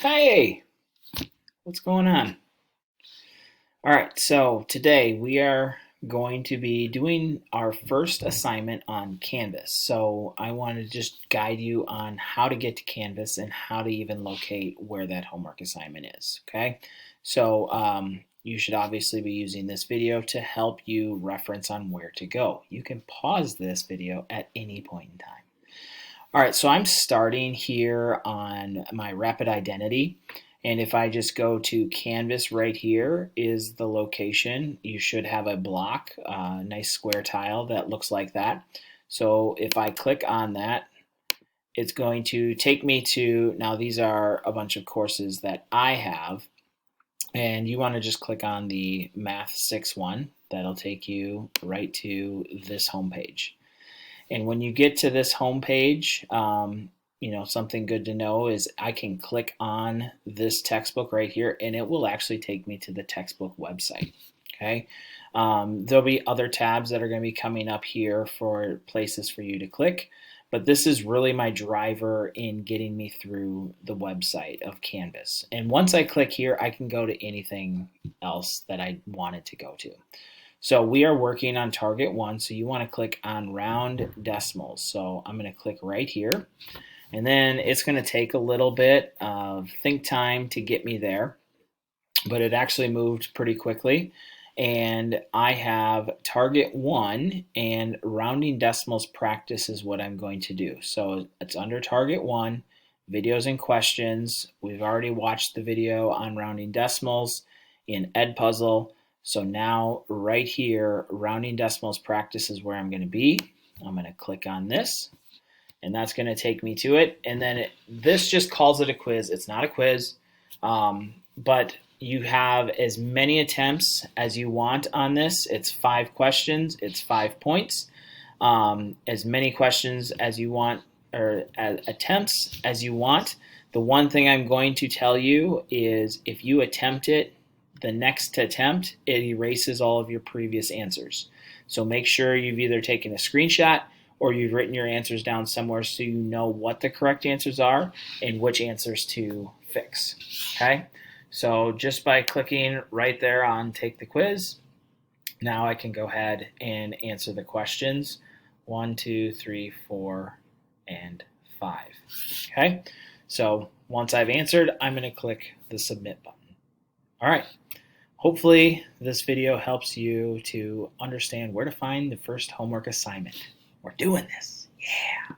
Hey, what's going on? All right, so today we are going to be doing our first assignment on Canvas. So I want to just guide you on how to get to Canvas and how to even locate where that homework assignment is, okay? So you should obviously be using this video to help you reference on where to go. You can pause this video at any point in time. All right, so I'm starting here on my Rapid Identity. And if I just go to Canvas right here is the location. You should have a block, nice square tile that looks like that. So if I click on that, it's going to take me to, now these are a bunch of courses that I have. And you want to just click on the Math 6 one. That'll take you right to this homepage. And when you get to this homepage, something good to know is I can click on this textbook right here and it will actually take me to the textbook website. Okay. There'll be other tabs that are going to be coming up here for places for you to click, but this is really my driver in getting me through the website of Canvas. And once I click here, I can go to anything else that I wanted to go to. So we are working on target 1, so you want to click on round decimals. So I'm going to click right here, and then it's going to take a little bit of think time to get me there, but it actually moved pretty quickly. And I have target 1 and rounding decimals practice is what I'm going to do. So it's under target 1, videos and questions. We've already watched the video on rounding decimals in Edpuzzle. So now right here, rounding decimals practice is where I'm going to be. I'm going to click on this, and that's going to take me to it. And then this just calls it a quiz. It's not a quiz, but you have as many attempts as you want on this. It's 5 questions. It's 5 points. As many questions as you want, or attempts as you want. The one thing I'm going to tell you is if you attempt it, the next attempt, it erases all of your previous answers. So make sure you've either taken a screenshot or you've written your answers down somewhere so you know what the correct answers are and which answers to fix. Okay? So just by clicking right there on take the quiz, now I can go ahead and answer the questions 1, 2, 3, 4, and 5. Okay? So once I've answered, I'm going to click the submit button. All right. Hopefully this video helps you to understand where to find the first homework assignment. We're doing this. Yeah.